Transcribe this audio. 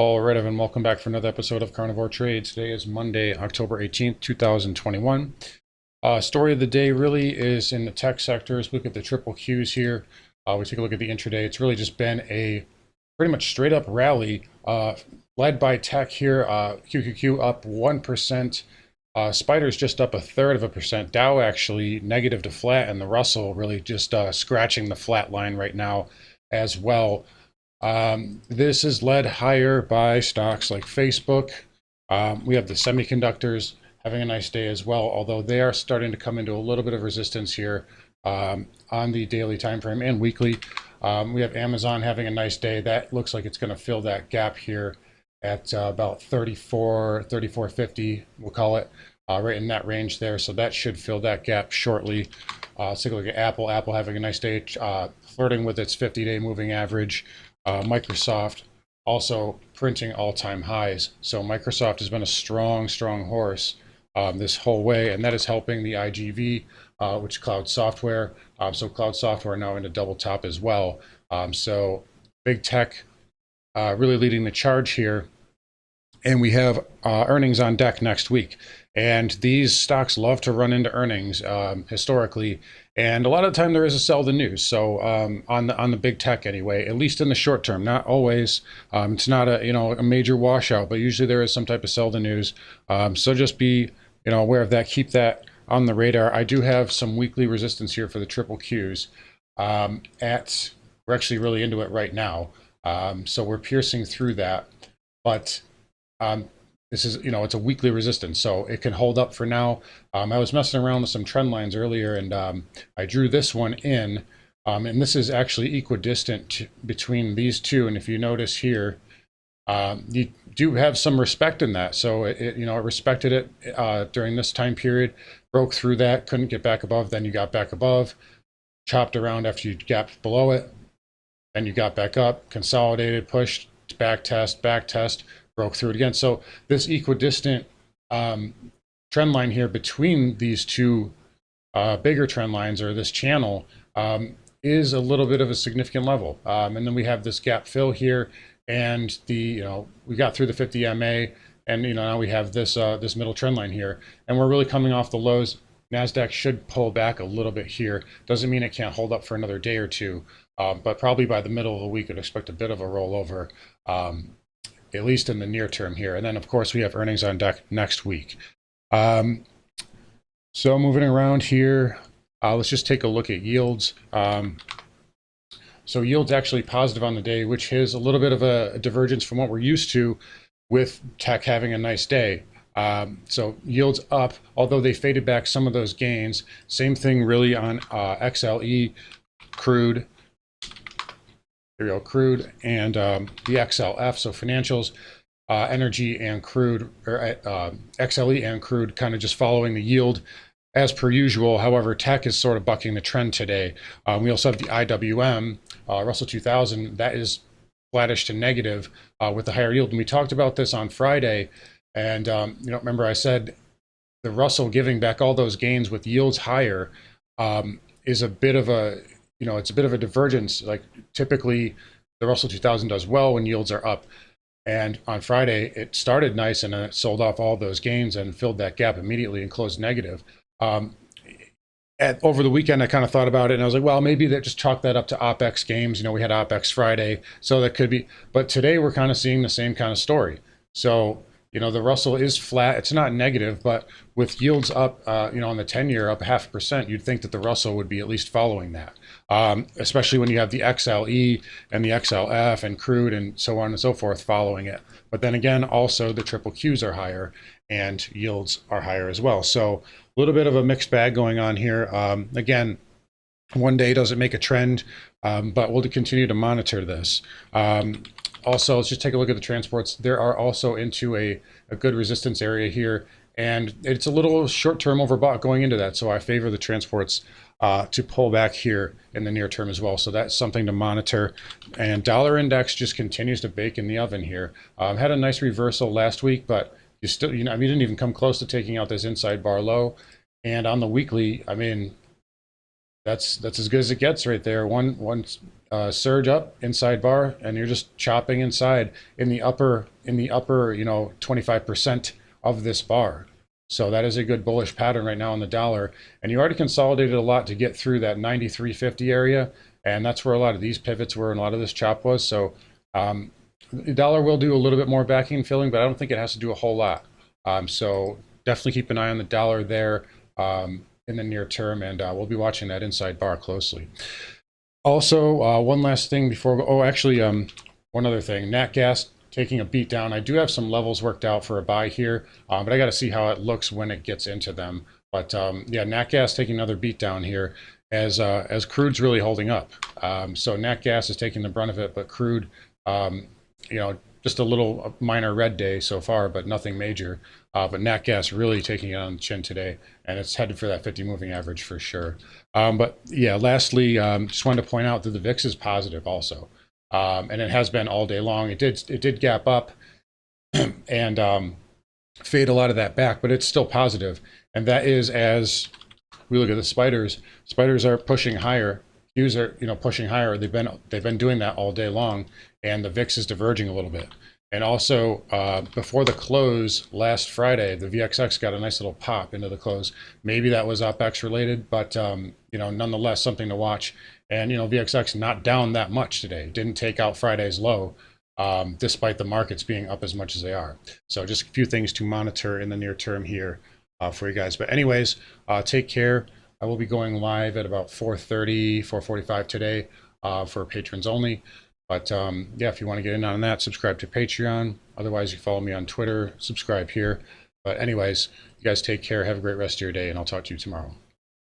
All right, everyone, welcome back for another episode of Carnivore Trades. Today is Monday, October 18th, 2021. Story of the day really is in the tech sectors. Look at the triple Qs here. We take a look at the intraday. It's really just been a pretty much straight up rally led by tech here. QQQ up 1%. Spider's just up 1/3%. Dow actually negative to flat, and the Russell really just scratching the flat line right now as well. This is led higher by stocks like Facebook. We have the semiconductors having a nice day as well, although they are starting to come into a little bit of resistance here on the daily time frame and weekly. We have Amazon having a nice day. That looks like it's going to fill that gap here at about 34.50, we'll call it, right in that range there. So that should fill that gap shortly. Let's take a look at Apple. Apple having a nice day, flirting with its 50-day moving average. Microsoft also printing all-time highs. So Microsoft has been a strong horse this whole way, and that is helping the IGV, which is cloud software. So cloud software now into double top as well. So big tech really leading the charge here. And we have earnings on deck next week. And these stocks love to run into earnings historically. And a lot of the time there is a sell the news. So on the big tech anyway, at least in the short term, not always. It's not a major washout, but usually there is some type of sell the news. So just be aware of that. Keep that on the radar. I do have some weekly resistance here for the triple Qs. We're actually really into it right now. So we're piercing through that. But this is, it's a weekly resistance, so it can hold up for now. I was messing around with some trend lines earlier, and I drew this one in, and this is actually equidistant between these two. And if you notice here, you do have some respect in that. So it respected it during this time period, broke through that, couldn't get back above. Then you got back above, chopped around after you gapped below it, then you got back up, consolidated, pushed, back test, broke through it again. So this equidistant trend line here between these two bigger trend lines, or this channel, is a little bit of a significant level. And then we have this gap fill here, and we got through the 50 MA, and now we have this this middle trend line here, and we're really coming off the lows. NASDAQ should pull back a little bit here. Doesn't mean it can't hold up for another day or two, but probably by the middle of the week, I'd expect a bit of a rollover, at least in the near term here. And then, of course, we have earnings on deck next week. So moving around here, let's just take a look at yields. So yields actually positive on the day, which is a little bit of a divergence from what we're used to with tech having a nice day. So yields up, although they faded back some of those gains. Same thing really on XLE, crude. There we go, crude, and the XLF, so financials, energy, and crude, or XLE and crude, kind of just following the yield as per usual. However, tech is sort of bucking the trend today. We also have the IWM, Russell 2000, that is flattish to negative with the higher yield. And we talked about this on Friday, and remember I said the Russell giving back all those gains with yields higher is a bit of a it's a bit of a divergence. Like typically the Russell 2000 does well when yields are up. And on Friday, it started nice, and then it sold off all those gains and filled that gap immediately and closed negative. Over the weekend, I kind of thought about it, and I was like, well, maybe they just chalk that up to OPEX games. We had OPEX Friday, so that could be. But today we're kind of seeing the same kind of story. So, the Russell is flat. It's not negative, but with yields up, on the 10-year up 0.5%, you'd think that the Russell would be at least following that, especially when you have the XLE and the XLF and crude and so on and so forth following it. But then again, also the triple Qs are higher and yields are higher as well. So a little bit of a mixed bag going on here. Again, one day doesn't make a trend, but we'll continue to monitor this. Also, let's just take a look at the transports. There are also into a good resistance area here, and it's a little short-term overbought going into that. So I favor the transports to pull back here in the near term as well. So that's something to monitor. And dollar index just continues to bake in the oven here. Had a nice reversal last week, but you still, you didn't even come close to taking out this inside bar low. And on the weekly, that's as good as it gets right there. One surge up inside bar, and you're just chopping inside in the upper 25% of this bar. So that is a good bullish pattern right now on the dollar. And you already consolidated a lot to get through that 93.50 area. And that's where a lot of these pivots were and a lot of this chop was. So the dollar will do a little bit more backing and filling, but I don't think it has to do a whole lot. So definitely keep an eye on the dollar there in the near term. And we'll be watching that inside bar closely. Also, one last thing before, one other thing, Nat Gas taking a beat down. I do have some levels worked out for a buy here, but I got to see how it looks when it gets into them. But yeah, Nat Gas taking another beat down here as crude's really holding up. So Nat Gas is taking the brunt of it, but crude, just a little minor red day so far, but nothing major. But Nat Gas really taking it on the chin today, and it's headed for that 50 moving average for sure. But yeah, lastly, just wanted to point out that the VIX is positive also. And it has been all day long. It did gap up and fade a lot of that back, but it's still positive. And that is as we look at the spiders. Spiders are pushing higher. Qs are pushing higher. They've been doing that all day long, and the VIX is diverging a little bit. And also before the close last Friday, the VXX got a nice little pop into the close. Maybe that was OpEx related, but nonetheless something to watch. And VXX not down that much today. Didn't take out Friday's low, despite the markets being up as much as they are. So just a few things to monitor in the near term here for you guys. But anyways, take care. I will be going live at about 4:30, 4:45 today for patrons only. But yeah, if you want to get in on that, subscribe to Patreon. Otherwise, you follow me on Twitter, subscribe here. But anyways, you guys take care. Have a great rest of your day, and I'll talk to you tomorrow.